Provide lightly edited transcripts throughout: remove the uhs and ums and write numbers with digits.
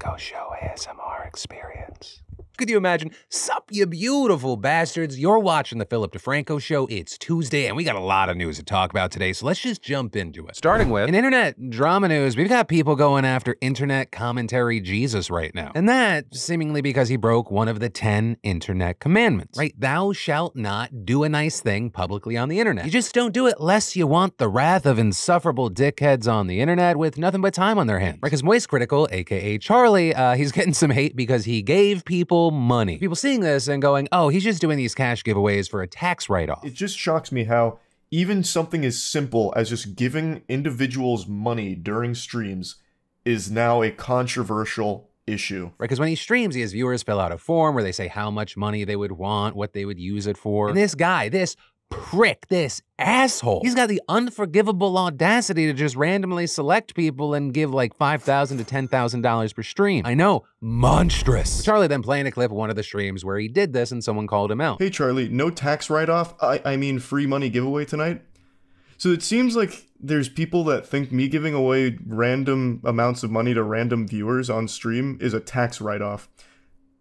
DeFranco Show ASMR experience. Could you imagine? Sup, you beautiful bastards. You're watching the Philip DeFranco Show. It's Tuesday, and we got a lot of news to talk about today, so let's just jump into it. Starting with, in internet drama news, we've got people going after internet commentary Jesus right now. And that, seemingly because he broke one of the 10 internet commandments, right? Thou shalt not do a nice thing publicly on the internet. You just don't do it lest you want the wrath of insufferable dickheads on the internet with nothing but time on their hands. Right, because Moist Critical, aka Charlie, he's getting some hate because he gave people money. People seeing this and going, oh, he's just doing these cash giveaways for a tax write-off. It just shocks me how even something as simple as just giving individuals money during streams is now a controversial issue. Right, because when he streams, his viewers fill out a form where they say how much money they would want, what they would use it for. And this guy, this prick, this asshole, he's got the unforgivable audacity to just randomly select people and give like $5,000 to $10,000 per stream. I know, monstrous. Charlie then playing a clip of one of the streams where he did this and someone called him out. Hey Charlie, no tax write-off? I mean free money giveaway tonight? So it seems like there's people that think me giving away random amounts of money to random viewers on stream is a tax write-off.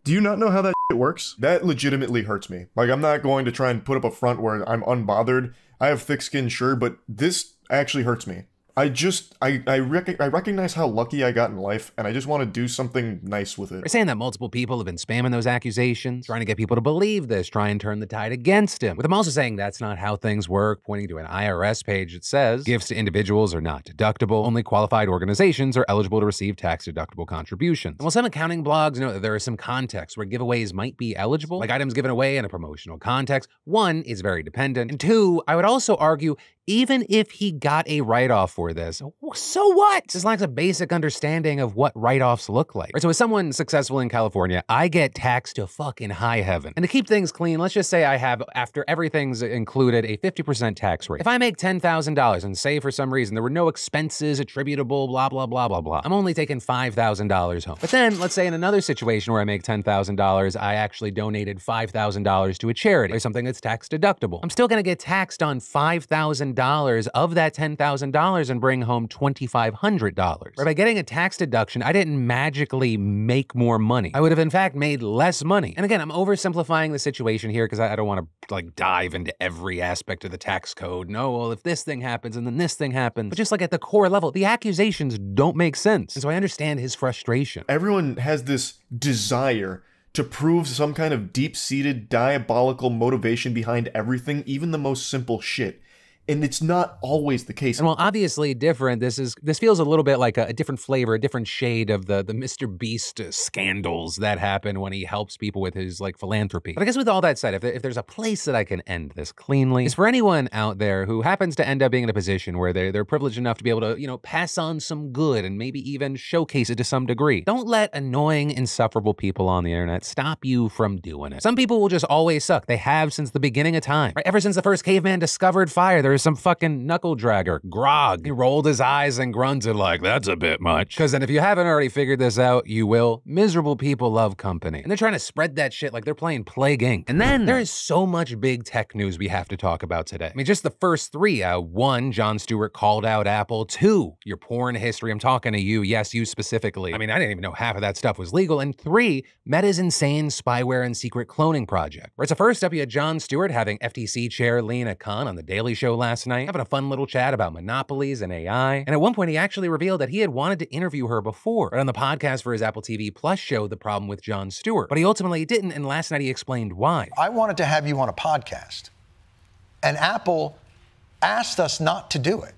Do you not know how that shit works? That legitimately hurts me. Like, I'm not going to try and put up a front where I'm unbothered. I have thick skin, sure, but this actually hurts me. I recognize how lucky I got in life, and I just want to do something nice with it. They're saying that multiple people have been spamming those accusations, trying to get people to believe this, try and turn the tide against him. With them also saying that's not how things work, pointing to an IRS page that says gifts to individuals are not deductible, only qualified organizations are eligible to receive tax-deductible contributions. And while some accounting blogs note that there are some contexts where giveaways might be eligible, like items given away in a promotional context, one, is very dependent, and two, I would also argue even if he got a write-off for this, so what? Just lacks a basic understanding of what write-offs look like. Right, so as someone successful in California, I get taxed to fucking high heaven. And to keep things clean, let's just say I have, after everything's included, a 50% tax rate. If I make $10,000 and say for some reason there were no expenses attributable, blah, blah, blah, blah, blah, I'm only taking $5,000 home. But then, let's say in another situation where I make $10,000, I actually donated $5,000 to a charity or something that's tax deductible. I'm still gonna get taxed on $5,000 of that $10,000 and bring home $2,500. Right, by getting a tax deduction, I didn't magically make more money. I would have in fact made less money. And again, I'm oversimplifying the situation here because I don't want to like dive into every aspect of the tax code. No, well, if this thing happens and then this thing happens, but just like at the core level, the accusations don't make sense. And so I understand his frustration. Everyone has this desire to prove some kind of deep-seated diabolical motivation behind everything, even the most simple shit. And it's not always the case. And while obviously different, this feels a little bit like a different flavor, a different shade of the Mr. Beast scandals that happen when he helps people with his like philanthropy. But I guess with all that said, if there's a place that I can end this cleanly, it's for anyone out there who happens to end up being in a position where they're privileged enough to be able to, you know, pass on some good and maybe even showcase it to some degree. Don't let annoying, insufferable people on the internet stop you from doing it. Some people will just always suck. They have since the beginning of time. Right? Ever since the first caveman discovered fire, there's some fucking knuckle dragger, Grog. He rolled his eyes and grunted like, that's a bit much. Because then if you haven't already figured this out, you will. Miserable people love company. And they're trying to spread that shit like they're playing Plague Inc. And then there is so much big tech news we have to talk about today. I mean, just the first three. One, Jon Stewart called out Apple. Two, your porn history. I'm talking to you. Yes, you specifically. I mean, I didn't even know half of that stuff was legal. And three, Meta's insane spyware and secret cloning project. Right, so first up, you had Jon Stewart having FTC chair Lina Khan on The Daily Show last night, having a fun little chat about monopolies and AI. And at one point, he actually revealed that he had wanted to interview her before, right on the podcast for his Apple TV Plus show, The Problem with Jon Stewart. But he ultimately didn't, and last night he explained why. I wanted to have you on a podcast, and Apple asked us not to do it.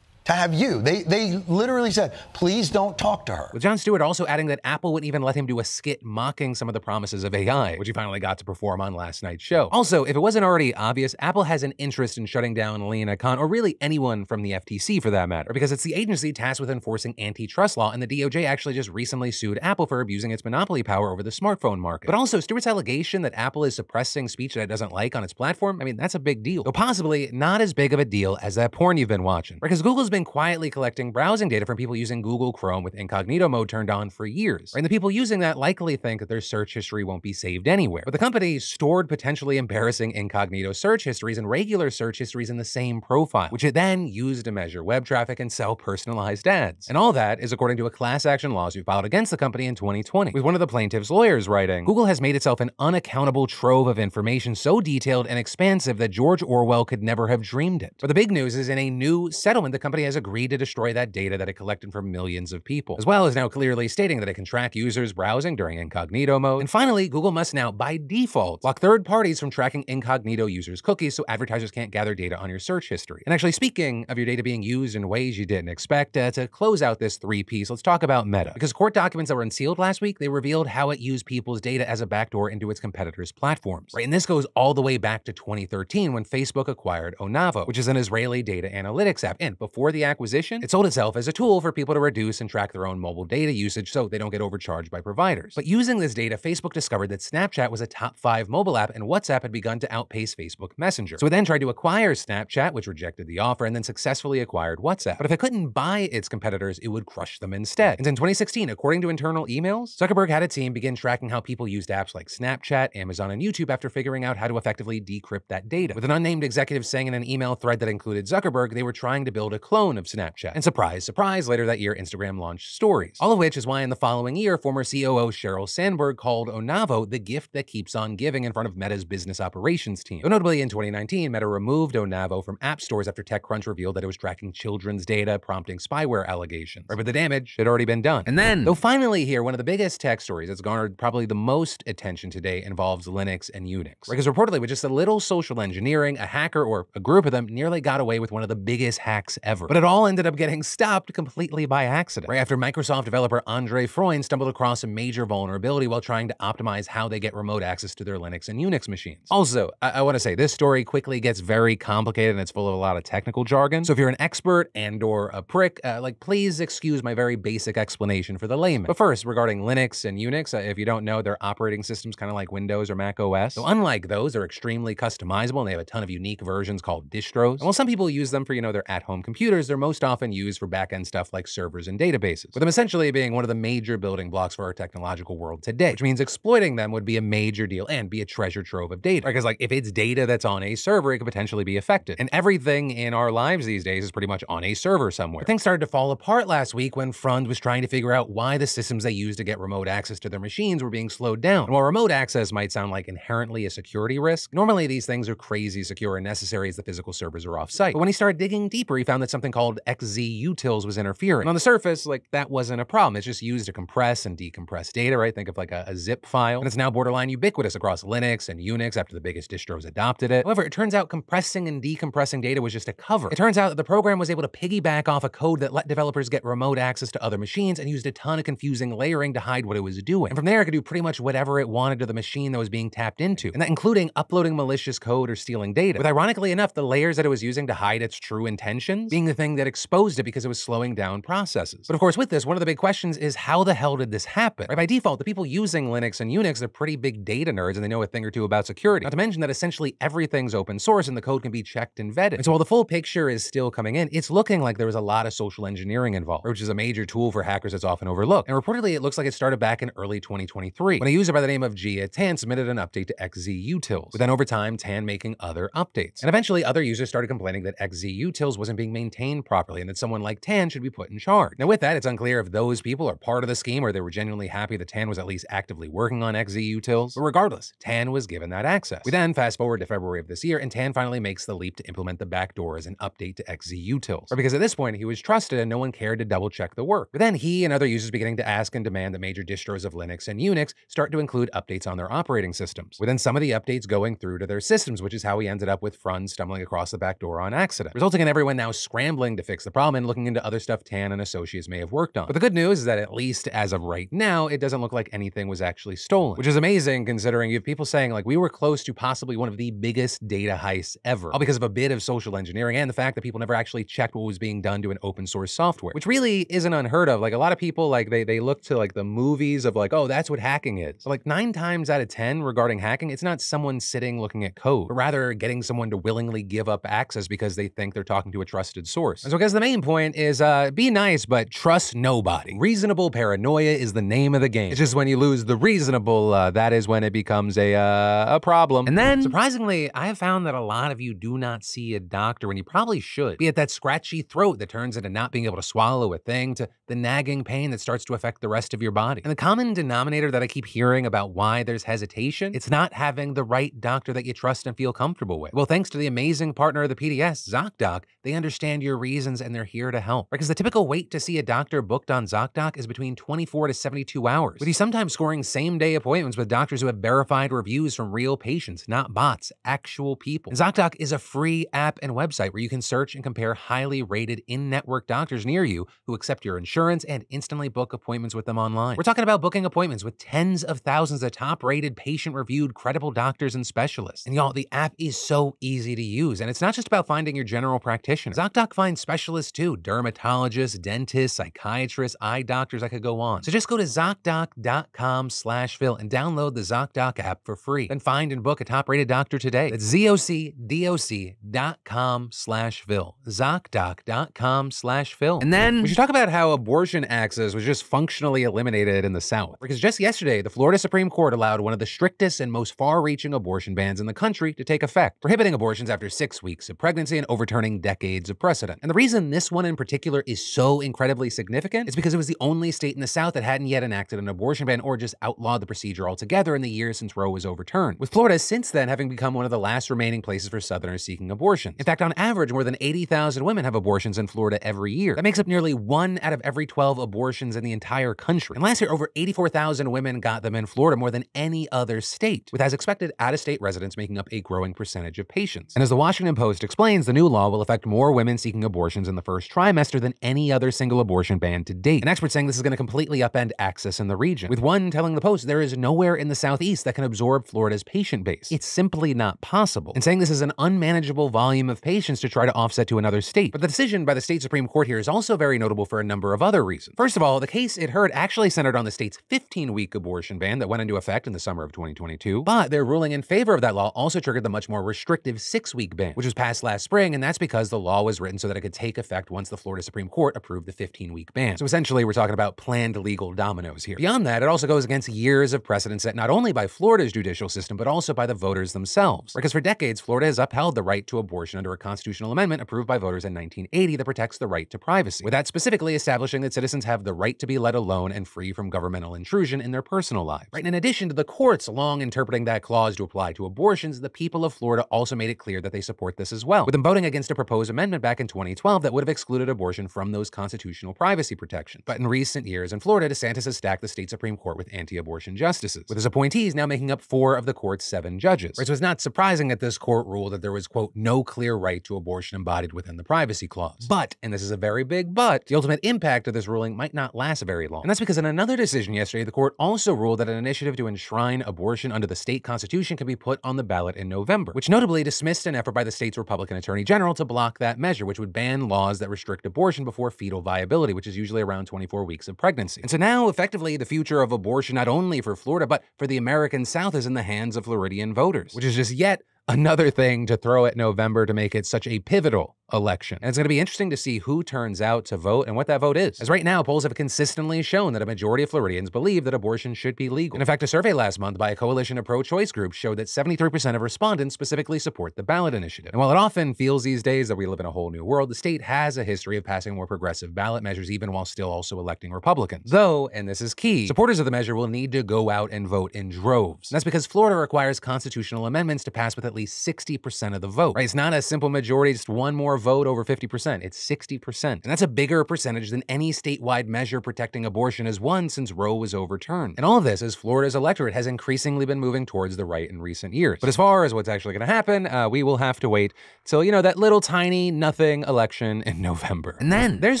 To have you. They literally said, please don't talk to her. With Jon Stewart also adding that Apple wouldn't even let him do a skit mocking some of the promises of AI, which he finally got to perform on last night's show. Also, if it wasn't already obvious, Apple has an interest in shutting down Lina Khan, or really anyone from the FTC for that matter, because it's the agency tasked with enforcing antitrust law, and the DOJ actually just recently sued Apple for abusing its monopoly power over the smartphone market. But also, Stewart's allegation that Apple is suppressing speech that it doesn't like on its platform, I mean, that's a big deal. Though possibly not as big of a deal as that porn you've been watching. Because Google's been been quietly collecting browsing data from people using Google Chrome with incognito mode turned on for years. And the people using that likely think that their search history won't be saved anywhere. But the company stored potentially embarrassing incognito search histories and regular search histories in the same profile, which it then used to measure web traffic and sell personalized ads. And all that is according to a class action lawsuit filed against the company in 2020, with one of the plaintiff's lawyers writing, "Google has made itself an unaccountable trove of information so detailed and expansive that George Orwell could never have dreamed it." But the big news is in a new settlement, the company has agreed to destroy that data that it collected from millions of people, as well as now clearly stating that it can track users browsing during incognito mode. And finally, Google must now, by default, block third parties from tracking incognito users' cookies so advertisers can't gather data on your search history. And actually, speaking of your data being used in ways you didn't expect, to close out this three-piece, let's talk about Meta. Because court documents that were unsealed last week, they revealed how it used people's data as a backdoor into its competitors' platforms. Right, and this goes all the way back to 2013 when Facebook acquired Onavo, which is an Israeli data analytics app. And before the acquisition, it sold itself as a tool for people to reduce and track their own mobile data usage so they don't get overcharged by providers. But using this data, Facebook discovered that Snapchat was a top 5 mobile app and WhatsApp had begun to outpace Facebook Messenger. So it then tried to acquire Snapchat, which rejected the offer, and then successfully acquired WhatsApp. But if it couldn't buy its competitors, it would crush them instead. And in 2016, according to internal emails, Zuckerberg had a team begin tracking how people used apps like Snapchat, Amazon, and YouTube after figuring out how to effectively decrypt that data. With an unnamed executive saying in an email thread that included Zuckerberg, they were trying to build a clone of Snapchat. And surprise, surprise, later that year, Instagram launched Stories. All of which is why in the following year, former COO Sheryl Sandberg called Onavo the gift that keeps on giving in front of Meta's business operations team. Though notably in 2019, Meta removed Onavo from app stores after TechCrunch revealed that it was tracking children's data, prompting spyware allegations. Right, but the damage had already been done. And then, though finally here, one of the biggest tech stories that's garnered probably the most attention today involves Linux and Unix. Right, because reportedly with just a little social engineering, a hacker or a group of them nearly got away with one of the biggest hacks ever. But it all ended up getting stopped completely by accident. Right after Microsoft developer Andre Freund stumbled across a major vulnerability while trying to optimize how they get remote access to their Linux and Unix machines. Also, I want to say this story quickly gets very complicated and it's full of a lot of technical jargon. So if you're an expert and/or a prick, please excuse my very basic explanation for the layman. But first, regarding Linux and Unix, if you don't know, they're operating systems kind of like Windows or Mac OS. So unlike those, they're extremely customizable and they have a ton of unique versions called distros. And while some people use them for, their at-home computers, they're most often used for back-end stuff like servers and databases, with them essentially being one of the major building blocks for our technological world today, which means exploiting them would be a major deal and be a treasure trove of data. Because if it's data that's on a server, it could potentially be affected. And everything in our lives these days is pretty much on a server somewhere. But things started to fall apart last week when Freund was trying to figure out why the systems they use to get remote access to their machines were being slowed down. And while remote access might sound like inherently a security risk, normally these things are crazy secure and necessary as the physical servers are off-site. But when he started digging deeper, he found that something called XZUtils was interfering. And on the surface, that wasn't a problem. It's just used to compress and decompress data, right? Think of a zip file. And it's now borderline ubiquitous across Linux and Unix after the biggest distros adopted it. However, it turns out compressing and decompressing data was just a cover. It turns out that the program was able to piggyback off a code that let developers get remote access to other machines and used a ton of confusing layering to hide what it was doing. And from there, it could do pretty much whatever it wanted to the machine that was being tapped into. And that including uploading malicious code or stealing data. With ironically enough, the layers that it was using to hide its true intentions being the thing that exposed it because it was slowing down processes. But of course, with this, one of the big questions is how the hell did this happen? Right, by default, the people using Linux and Unix are pretty big data nerds and they know a thing or two about security. Not to mention that essentially everything's open source and the code can be checked and vetted. And so while the full picture is still coming in, it's looking like there was a lot of social engineering involved, which is a major tool for hackers that's often overlooked. And reportedly, it looks like it started back in early 2023 when a user by the name of Gia Tan submitted an update to XZUtils, with then over time, Tan making other updates. And eventually, other users started complaining that XZUtils wasn't being maintained properly and that someone like Tan should be put in charge. Now with that, it's unclear if those people are part of the scheme or they were genuinely happy that Tan was at least actively working on XZUtils. But regardless, Tan was given that access. We then fast forward to February of this year and Tan finally makes the leap to implement the backdoor as an update to XZUtils. Or because at this point, he was trusted and no one cared to double check the work. But then he and other users beginning to ask and demand that major distros of Linux and Unix start to include updates on their operating systems, with then some of the updates going through to their systems, which is how we ended up with Freund stumbling across the backdoor on accident, resulting in everyone now scrambling to fix the problem and looking into other stuff Tan and associates may have worked on. But the good news is that at least as of right now, it doesn't look like anything was actually stolen, which is amazing considering you have people saying we were close to possibly one of the biggest data heists ever, all because of a bit of social engineering and the fact that people never actually checked what was being done to an open source software, which really isn't unheard of. A lot of people they look to the movies of oh, that's what hacking is. So 9 times out of 10 regarding hacking, it's not someone sitting looking at code, but rather getting someone to willingly give up access because they think they're talking to a trusted source. source. And so because the main point is be nice, but trust nobody. Reasonable paranoia is the name of the game. It's just when you lose the reasonable, that is when it becomes a problem. And then, surprisingly, I have found that a lot of you do not see a doctor when you probably should. Be it that scratchy throat that turns into not being able to swallow a thing, to the nagging pain that starts to affect the rest of your body. And the common denominator that I keep hearing about why there's hesitation, it's not having the right doctor that you trust and feel comfortable with. Well, thanks to the amazing partner of the PDS, ZocDoc, they understand your reasons and they're here to help. Because the typical wait to see a doctor booked on ZocDoc is between 24 to 72 hours, with you sometimes scoring same-day appointments with doctors who have verified reviews from real patients, not bots, actual people. And ZocDoc is a free app and website where you can search and compare highly rated in-network doctors near you who accept your insurance and instantly book appointments with them online. We're talking about booking appointments with tens of thousands of top-rated, patient-reviewed, credible doctors and specialists. And y'all, the app is so easy to use, and it's not just about finding your general practitioner. ZocDoc finds specialists too, dermatologists, dentists, psychiatrists, eye doctors, I could go on. So just go to ZocDoc.com/Phil and download the ZocDoc app for free. Then find and book a top-rated doctor today. That's ZocDoc.com/Phil. ZocDoc.com/Phil. And then we should talk about how abortion access was just functionally eliminated in the South. Because just yesterday, the Florida Supreme Court allowed one of the strictest and most far-reaching abortion bans in the country to take effect, prohibiting abortions after 6 weeks of pregnancy and overturning decades of precedent. And the reason this one in particular is so incredibly significant is because it was the only state in the South that hadn't yet enacted an abortion ban or just outlawed the procedure altogether in the years since Roe was overturned, with Florida since then having become one of the last remaining places for Southerners seeking abortions. In fact, on average, more than 80,000 women have abortions in Florida every year. That makes up nearly 1 out of every 12 abortions in the entire country. And last year, over 84,000 women got them in Florida, more than any other state, with as expected out-of-state residents making up a growing percentage of patients. And as the Washington Post explains, the new law will affect more women seeking abortions in the first trimester than any other single abortion ban to date. An expert saying this is going to completely upend access in the region, with one telling the Post there is nowhere in the Southeast that can absorb Florida's patient base. It's simply not possible, and saying this is an unmanageable volume of patients to try to offset to another state. But the decision by the state Supreme Court here is also very notable for a number of other reasons. First of all, the case it heard actually centered on the state's 15-week abortion ban that went into effect in the summer of 2022, but their ruling in favor of that law also triggered the much more restrictive 6-week ban, which was passed last spring, and that's because the law was written so that it could take effect once the Florida Supreme Court approved the 15-week ban. So essentially, we're talking about planned legal dominoes here. Beyond that, it also goes against years of precedent set not only by Florida's judicial system, but also by the voters themselves. Because for decades, Florida has upheld the right to abortion under a constitutional amendment approved by voters in 1980 that protects the right to privacy, with that specifically establishing that citizens have the right to be let alone and free from governmental intrusion in their personal lives. Right? And in addition to the courts long interpreting that clause to apply to abortions, the people of Florida also made it clear that they support this as well, with them voting against a proposed amendment back in 2012 that would have excluded abortion from those constitutional privacy protections. But in recent years in Florida, DeSantis has stacked the state Supreme Court with anti-abortion justices, with his appointees now making up 4 of the court's 7 judges. Right, so it's not surprising that this court ruled that there was, quote, no clear right to abortion embodied within the privacy clause. But, and this is a very big but, the ultimate impact of this ruling might not last very long. And that's because in another decision yesterday, the court also ruled that an initiative to enshrine abortion under the state constitution can be put on the ballot in November, which notably dismissed an effort by the state's Republican Attorney General to block that measure, which would ban laws that restrict abortion before fetal viability, which is usually around 24 weeks of pregnancy. And so now, effectively, the future of abortion, not only for Florida, but for the American South, is in the hands of Floridian voters, which is just yet another thing to throw at November to make it such a pivotal election. And it's going to be interesting to see who turns out to vote and what that vote is. As right now, polls have consistently shown that a majority of Floridians believe that abortion should be legal. And in fact, a survey last month by a coalition of pro-choice groups showed that 73% of respondents specifically support the ballot initiative. And while it often feels these days that we live in a whole new world, the state has a history of passing more progressive ballot measures even while still also electing Republicans. Though, and this is key, supporters of the measure will need to go out and vote in droves. And that's because Florida requires constitutional amendments to pass with at least 60% of the vote. Right? It's not a simple majority, just one more vote over 50%. It's 60%. And that's a bigger percentage than any statewide measure protecting abortion has won since Roe was overturned. And all of this as Florida's electorate has increasingly been moving towards the right in recent years. But as far as what's actually going to happen, we will have to wait till, that little tiny nothing election in November. And then there's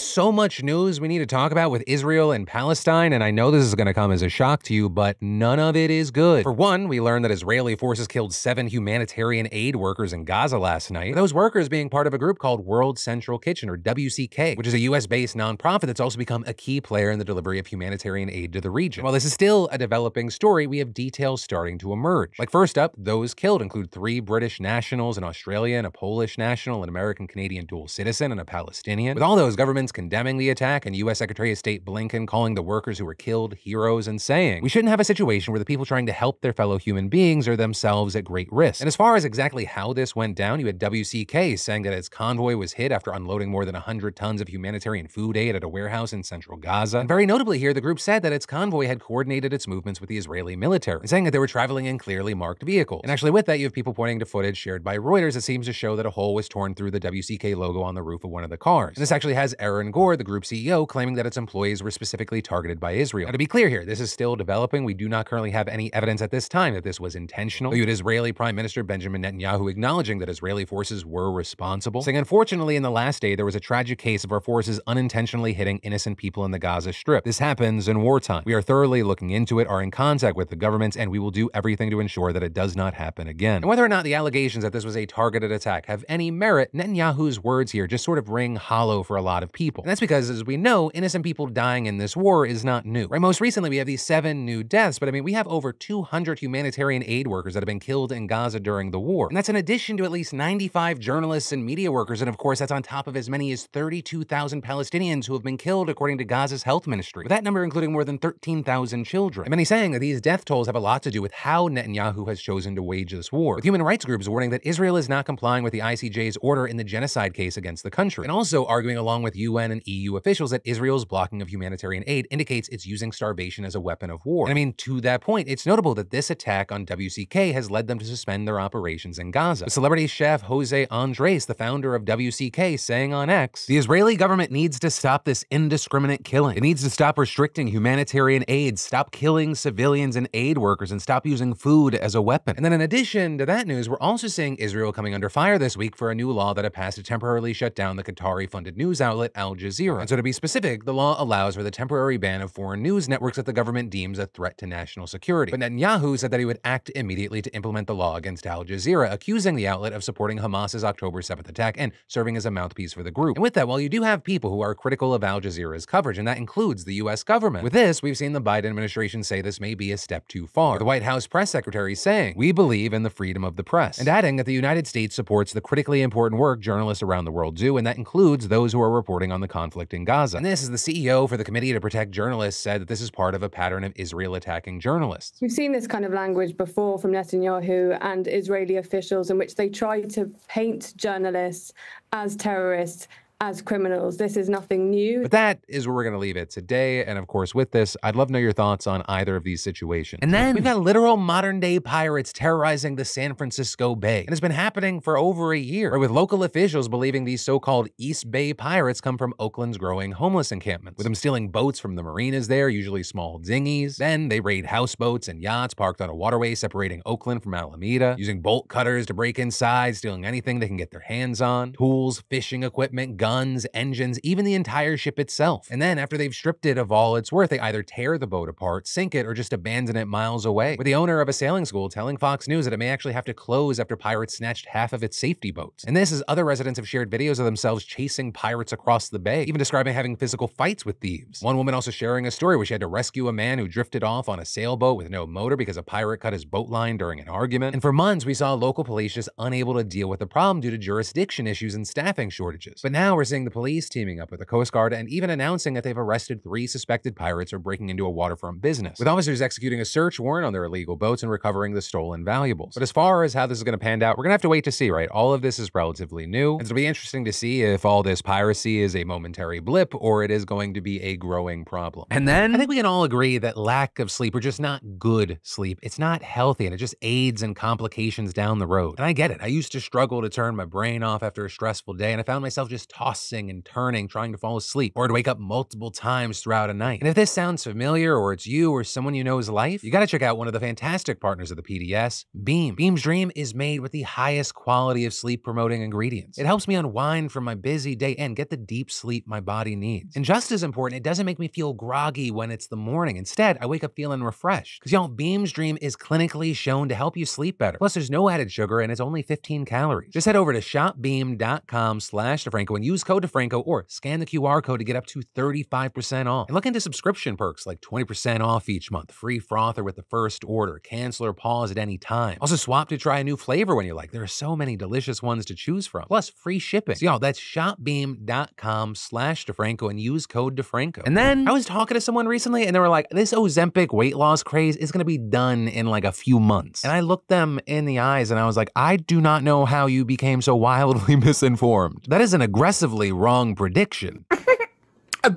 so much news we need to talk about with Israel and Palestine, and I know this is going to come as a shock to you, but none of it is good. For one, we learned that Israeli forces killed 7 humanitarian humanitarian aid workers in Gaza last night, with those workers being part of a group called World Central Kitchen, or WCK, which is a US-based nonprofit that's also become a key player in the delivery of humanitarian aid to the region. While this is still a developing story, we have details starting to emerge. Like, first up, those killed include 3 British nationals, an Australian, a Polish national, an American-Canadian dual citizen, and a Palestinian. With all those governments condemning the attack and US Secretary of State Blinken calling the workers who were killed heroes and saying, we shouldn't have a situation where the people trying to help their fellow human beings are themselves at great risk. And as far as exactly how this went down, you had WCK saying that its convoy was hit after unloading more than 100 tons of humanitarian food aid at a warehouse in central Gaza. And very notably here, the group said that its convoy had coordinated its movements with the Israeli military, saying that they were traveling in clearly marked vehicles. And actually with that, you have people pointing to footage shared by Reuters that seems to show that a hole was torn through the WCK logo on the roof of one of the cars. And this actually has Aaron Gore, the group CEO, claiming that its employees were specifically targeted by Israel. Now, to be clear here, this is still developing. We do not currently have any evidence at this time that this was intentional. You had Israeli Prime Minister Benjamin Netanyahu acknowledging that Israeli forces were responsible, saying, unfortunately, in the last day, there was a tragic case of our forces unintentionally hitting innocent people in the Gaza Strip. This happens in wartime. We are thoroughly looking into it, are in contact with the governments, and we will do everything to ensure that it does not happen again. And whether or not the allegations that this was a targeted attack have any merit, Netanyahu's words here just sort of ring hollow for a lot of people. And that's because, as we know, innocent people dying in this war is not new. Right? Most recently, we have these 7 new deaths, but I mean, we have over 200 humanitarian aid workers that have been killed in Gaza during the war. And that's in addition to at least 95 journalists and media workers, and of course, that's on top of as many as 32,000 Palestinians who have been killed according to Gaza's health ministry, with that number including more than 13,000 children. And many saying that these death tolls have a lot to do with how Netanyahu has chosen to wage this war, with human rights groups warning that Israel is not complying with the ICJ's order in the genocide case against the country, and also arguing along with UN and EU officials that Israel's blocking of humanitarian aid indicates it's using starvation as a weapon of war. And I mean, to that point, it's notable that this attack on WCK has led them to suspend their operations in Gaza. The celebrity chef Jose Andres, the founder of WCK, saying on X, the Israeli government needs to stop this indiscriminate killing. It needs to stop restricting humanitarian aid, stop killing civilians and aid workers, and stop using food as a weapon. And then in addition to that news, we're also seeing Israel coming under fire this week for a new law that it passed to temporarily shut down the Qatari-funded news outlet Al Jazeera. And so to be specific, the law allows for the temporary ban of foreign news networks that the government deems a threat to national security. But Netanyahu said that he would act immediately to implement the law against Al Jazeera, accusing the outlet of supporting Hamas's October 7th attack and serving as a mouthpiece for the group. And with that, while you do have people who are critical of Al Jazeera's coverage, and that includes the US government, with this, we've seen the Biden administration say this may be a step too far, with the White House press secretary saying, we believe in the freedom of the press, and adding that the United States supports the critically important work journalists around the world do, and that includes those who are reporting on the conflict in Gaza. And this is the CEO for the Committee to Protect Journalists said that this is part of a pattern of Israel attacking journalists. We've seen this kind of language before from Netanyahu and Israeli officials in which they try to paint journalists as terrorists, as criminals. This is nothing new. But that is where we're going to leave it today. And of course, with this, I'd love to know your thoughts on either of these situations. And then we've got literal modern day pirates terrorizing the San Francisco Bay. And it's been happening for over a year, right, with local officials believing these so-called East Bay pirates come from Oakland's growing homeless encampments, with them stealing boats from the marinas there, usually small dinghies. Then they raid houseboats and yachts parked on a waterway separating Oakland from Alameda, using bolt cutters to break inside, stealing anything they can get their hands on, tools, fishing equipment, guns, engines, even the entire ship itself. And then after they've stripped it of all it's worth, they either tear the boat apart, sink it, or just abandon it miles away, with the owner of a sailing school telling Fox News that it may actually have to close after pirates snatched half of its safety boats. And this is other residents have shared videos of themselves chasing pirates across the bay, even describing having physical fights with thieves. One woman also sharing a story where she had to rescue a man who drifted off on a sailboat with no motor because a pirate cut his boat line during an argument. And for months, we saw local police just unable to deal with the problem due to jurisdiction issues and staffing shortages. But now we're seeing the police teaming up with the Coast Guard and even announcing that they've arrested 3 suspected pirates for breaking into a waterfront business, with officers executing a search warrant on their illegal boats and recovering the stolen valuables. But as far as how this is going to pan out, we're going to have to wait to see, right? All of this is relatively new, and it'll be interesting to see if all this piracy is a momentary blip or it is going to be a growing problem. And then I think we can all agree that lack of sleep, or just not good sleep, it's not healthy, and it just aids in complications down the road. And I get it. I used to struggle to turn my brain off after a stressful day, and I found myself just tossing and turning, trying to fall asleep, or to wake up multiple times throughout a night. And if this sounds familiar, or it's you or someone you know's life, you gotta check out one of the fantastic partners of the PDS, Beam. Beam's Dream is made with the highest quality of sleep-promoting ingredients. It helps me unwind from my busy day and get the deep sleep my body needs. And just as important, it doesn't make me feel groggy when it's the morning. Instead, I wake up feeling refreshed. Because y'all, Beam's Dream is clinically shown to help you sleep better. Plus, there's no added sugar and it's only 15 calories. Just head over to shopbeam.com/DeFranco and use code DeFranco or scan the QR code to get up to 35% off. And look into subscription perks like 20% off each month, free frother with the first order, cancel or pause at any time. Also, swap to try a new flavor when you like. There are so many delicious ones to choose from. Plus, free shipping. So y'all, that's shopbeam.com/DeFranco and use code DeFranco. And then I was talking to someone recently and they were like, this Ozempic weight loss craze is going to be done in like a few months. And I looked them in the eyes and I was like, I do not know how you became so wildly misinformed. That is an aggressively wrong prediction.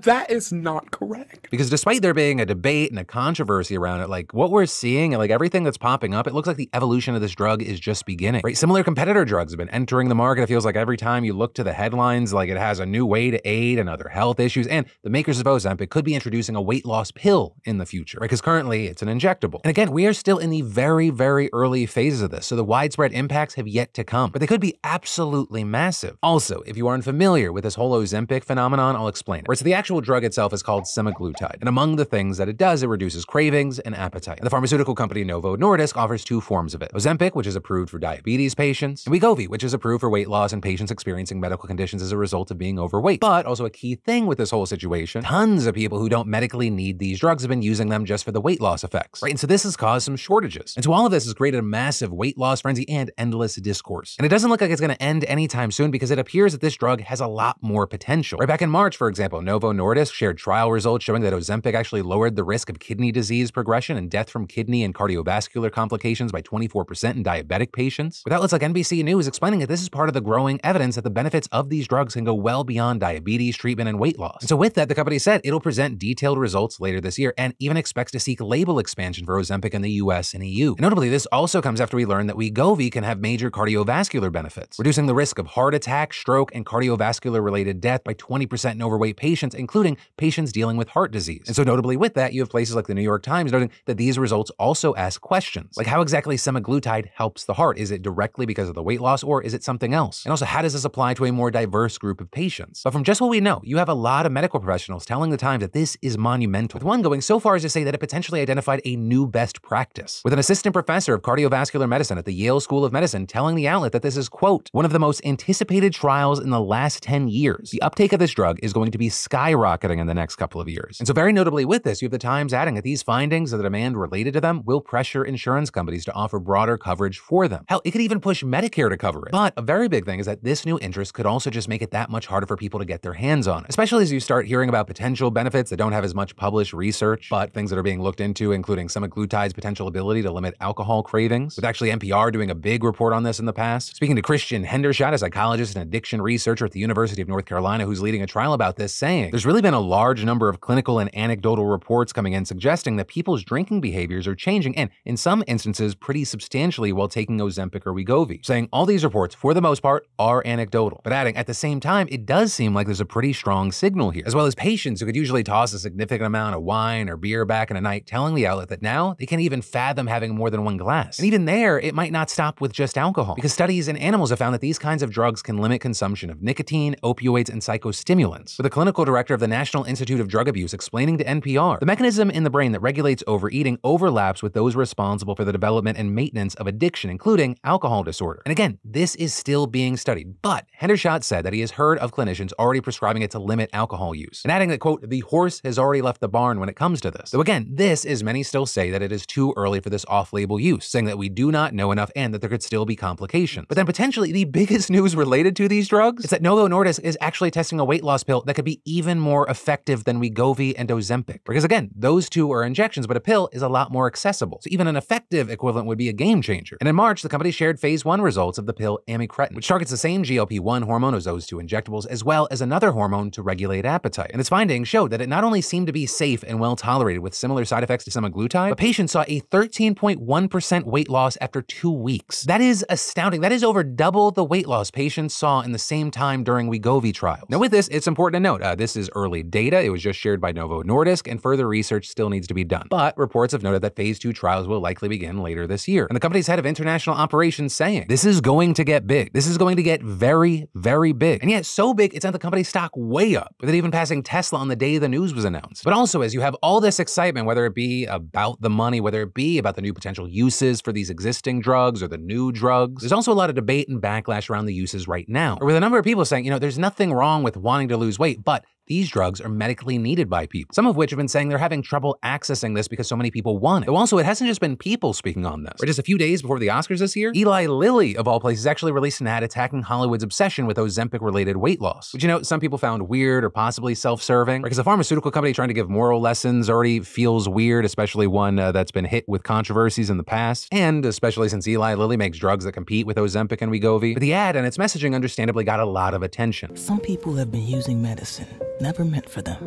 That is not correct. Because despite there being a debate and a controversy around it, like what we're seeing and like everything that's popping up, it looks like the evolution of this drug is just beginning, right? Similar competitor drugs have been entering the market. It feels like every time you look to the headlines, like it has a new way to aid and other health issues. And the makers of Ozempic could be introducing a weight loss pill in the future, right? Because currently it's an injectable. And again, we are still in the very, very early phases of this. So the widespread impacts have yet to come, but they could be absolutely massive. Also, if you aren't familiar with this whole Ozempic phenomenon, I'll explain it. Right, so the actual drug itself is called semaglutide. And among the things that it does, it reduces cravings and appetite. And the pharmaceutical company Novo Nordisk offers two forms of it. Ozempic, which is approved for diabetes patients, and Wegovy, which is approved for weight loss in patients experiencing medical conditions as a result of being overweight. But also a key thing with this whole situation, tons of people who don't medically need these drugs have been using them just for the weight loss effects, right? And so this has caused some shortages. And so all of this has created a massive weight loss frenzy and endless discourse. And it doesn't look like it's going to end anytime soon because it appears that this drug has a lot more potential. Right back in March, for example, Novo Nordisk shared trial results showing that Ozempic actually lowered the risk of kidney disease progression and death from kidney and cardiovascular complications by 24% in diabetic patients. With outlets like NBC News explaining that this is part of the growing evidence that the benefits of these drugs can go well beyond diabetes treatment and weight loss. And so with that, the company said it'll present detailed results later this year and even expects to seek label expansion for Ozempic in the US and EU. And notably, this also comes after we learned that Wegovy can have major cardiovascular benefits, reducing the risk of heart attack, stroke, and cardiovascular-related death by 20% in overweight patients, including patients dealing with heart disease. And so notably with that, you have places like the New York Times noting that these results also ask questions, like how exactly semaglutide helps the heart. Is it directly because of the weight loss or is it something else? And also, how does this apply to a more diverse group of patients? But from just what we know, you have a lot of medical professionals telling the Times that this is monumental, with one going so far as to say that it potentially identified a new best practice, with an assistant professor of cardiovascular medicine at the Yale School of Medicine telling the outlet that this is, quote, one of the most anticipated trials in the last 10 years. The uptake of this drug is going to be skyrocketing in the next couple of years. And so very notably with this, you have the Times adding that these findings and the demand related to them will pressure insurance companies to offer broader coverage for them. Hell, it could even push Medicare to cover it. But a very big thing is that this new interest could also just make it that much harder for people to get their hands on it, especially as you start hearing about potential benefits that don't have as much published research, but things that are being looked into, including semaglutide's potential ability to limit alcohol cravings, with actually NPR doing a big report on this in the past. Speaking to Christian Hendershot, a psychologist and addiction researcher at the University of North Carolina who's leading a trial about this, saying there's really been a large number of clinical and anecdotal reports coming in suggesting that people's drinking behaviors are changing, and in some instances pretty substantially while taking Ozempic or Wegovy, saying all these reports, for the most part, are anecdotal, but adding at the same time, it does seem like there's a pretty strong signal here, as well as patients who could usually toss a significant amount of wine or beer back in a night telling the outlet that now they can't even fathom having more than one glass. And even there, it might not stop with just alcohol, because studies in animals have found that these kinds of drugs can limit consumption of nicotine, opioids, and psychostimulants, with a clinical director of the National Institute of Drug Abuse explaining to NPR, the mechanism in the brain that regulates overeating overlaps with those responsible for the development and maintenance of addiction, including alcohol disorder. And again, this is still being studied, but Hendershot said that he has heard of clinicians already prescribing it to limit alcohol use, and adding that, quote, the horse has already left the barn when it comes to this. Though again, this is many still say that it is too early for this off-label use, saying that we do not know enough and that there could still be complications. But then potentially the biggest news related to these drugs is that Novo Nordisk is actually testing a weight loss pill that could be even even more effective than Wegovy and Ozempic. Because again, those two are injections, but a pill is a lot more accessible. So even an effective equivalent would be a game changer. And in March, the company shared phase 1 results of the pill amycretin, which targets the same GLP-1 hormone as those two injectables, as well as another hormone to regulate appetite. And its findings showed that it not only seemed to be safe and well tolerated with similar side effects to semaglutide, but patients saw a 13.1% weight loss after 2 weeks. That is astounding. That is over double the weight loss patients saw in the same time during Wegovy trials. Now with this, it's important to note, this is early data. It was just shared by Novo Nordisk, and further research still needs to be done. But reports have noted that phase 2 trials will likely begin later this year. And the company's head of international operations saying, this is going to get big. This is going to get very, very big. And yet so big, it sent the company's stock way up, with it even passing Tesla on the day the news was announced. But also, as you have all this excitement, whether it be about the money, whether it be about the new potential uses for these existing drugs or the new drugs, there's also a lot of debate and backlash around the uses right now. Or with a number of people saying, there's nothing wrong with wanting to lose weight, but these drugs are medically needed by people. Some of which have been saying they're having trouble accessing this because so many people want it. Though also, it hasn't just been people speaking on this. Or just a few days before the Oscars this year, Eli Lilly, of all places, actually released an ad attacking Hollywood's obsession with Ozempic-related weight loss, which, some people found weird or possibly self-serving. Because a pharmaceutical company trying to give moral lessons already feels weird, especially one that's been hit with controversies in the past, and especially since Eli Lilly makes drugs that compete with Ozempic and Wegovy. But the ad and its messaging understandably got a lot of attention. Some people have been using medicine never meant for them.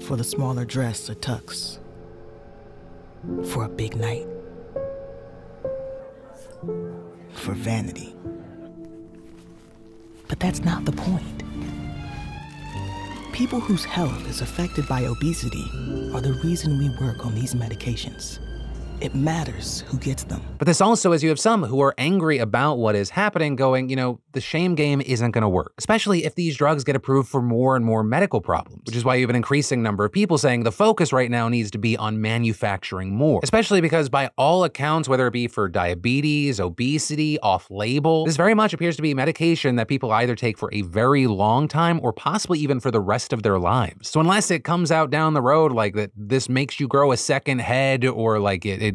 For the smaller dress or tux. For a big night. For vanity. But that's not the point. People whose health is affected by obesity are the reason we work on these medications. It matters who gets them. But this also, as you have some who are angry about what is happening, going, the shame game isn't going to work, especially if these drugs get approved for more and more medical problems, which is why you have an increasing number of people saying the focus right now needs to be on manufacturing more, especially because by all accounts, whether it be for diabetes, obesity, off-label, this very much appears to be medication that people either take for a very long time or possibly even for the rest of their lives. So unless it comes out down the road like that this makes you grow a second head or like it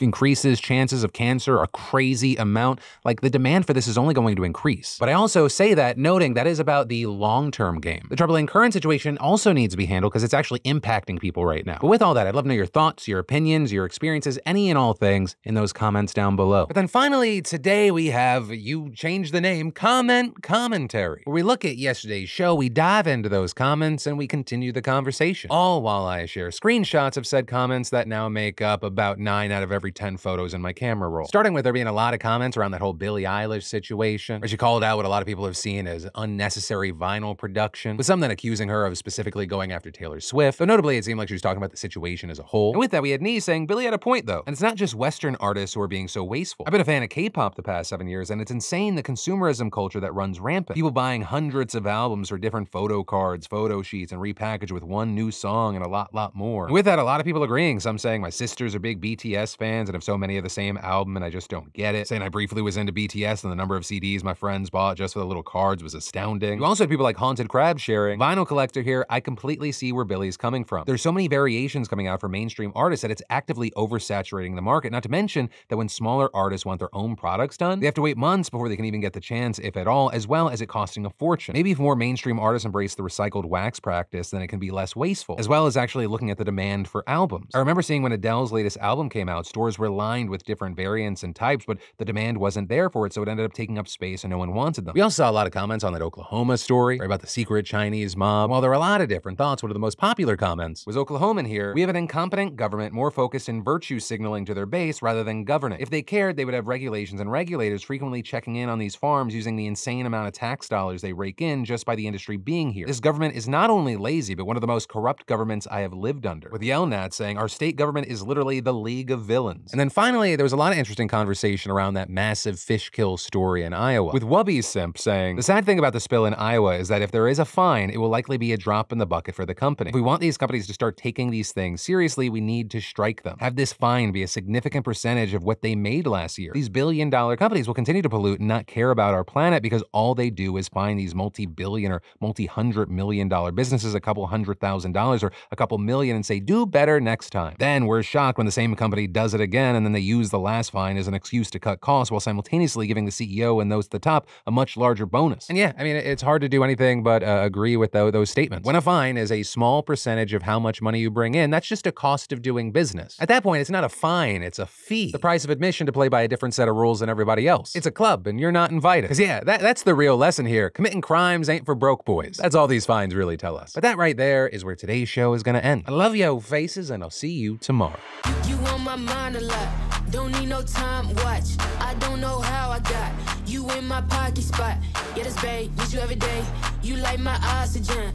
increases chances of cancer a crazy amount, like the demand for this is only going to increase. But I also say that noting that is about the long-term game. The troubling current situation also needs to be handled because it's actually impacting people right now. But with all that, I'd love to know your thoughts, your opinions, your experiences, any and all things in those comments down below. But then finally, today we have, you changed the name, Comment Commentary, where we look at yesterday's show, we dive into those comments, and we continue the conversation. All while I share screenshots of said comments that now make up about 9 out of every 10 photos in my camera roll. Starting with there being a lot of comments around that whole Billie Eilish situation, where she called out what a lot of people have seen as unnecessary vinyl production, with some then accusing her of specifically going after Taylor Swift. Though notably, it seemed like she was talking about the situation as a whole. And with that, we had Nee saying Billie had a point though. And it's not just Western artists who are being so wasteful. I've been a fan of K-pop the past 7 years, and it's insane the consumerism culture that runs rampant. People buying hundreds of albums for different photo cards, photo sheets, and repackaged with one new song and a lot more. And with that, a lot of people agreeing. Some saying my sisters are big BTS fans and have so many of the same album and I just don't get it. Saying I briefly was into BTS and the number of CDs my friends bought just for the little cards was astounding. You also had people like Haunted Crab sharing, vinyl collector here, I completely see where Billie's coming from. There's so many variations coming out for mainstream artists that it's actively oversaturating the market, not to mention that when smaller artists want their own products done, they have to wait months before they can even get the chance, if at all, as well as it costing a fortune. Maybe if more mainstream artists embrace the recycled wax practice, then it can be less wasteful, as well as actually looking at the demand for albums. I remember seeing when Adele's latest album came out, stores were lined with different variants and types, but the demand wasn't there for it, so it ended up taking up space and no one wanted them. We also saw a lot of comments on that Oklahoma story, right, about the secret Chinese mob. While there were a lot of different thoughts, one of the most popular comments was Oklahoman here. We have an incompetent government more focused in virtue signaling to their base rather than govern it. If they cared, they would have regulations and regulators frequently checking in on these farms using the insane amount of tax dollars they rake in just by the industry being here. This government is not only lazy, but one of the most corrupt governments I have lived under. With Yelnats saying, our state government is literally the league of villains. And then finally, there was a lot of interesting conversation around that massive fish kill story in Iowa, with Wubby Simp saying, the sad thing about the spill in Iowa is that if there is a fine, it will likely be a drop in the bucket for the company. If we want these companies to start taking these things seriously, we need to strike them. Have this fine be a significant percentage of what they made last year. These billion-dollar companies will continue to pollute and not care about our planet because all they do is find these multi-billion or multi-hundred-million-dollar businesses, a couple $100,000 or a couple million, and say, do better next time. Then we're shocked when the same company does it again, and then they use the last fine as an excuse to cut costs while simultaneously giving the CEO and those at the top top a much larger bonus. And yeah, I mean, it's hard to do anything but agree with those statements. When a fine is a small percentage of how much money you bring in, that's just a cost of doing business. At that point, it's not a fine, it's a fee. The price of admission to play by a different set of rules than everybody else. It's a club and you're not invited. Because yeah, that's the real lesson here. Committing crimes ain't for broke boys. That's all these fines really tell us. But that right there is where today's show is gonna end. I love yo faces and I'll see you tomorrow. You on my mind a lot. Don't need no time, watch. I don't know how I got you in my pocket spot. Yeah, that's babe, need you every day. You like my oxygen.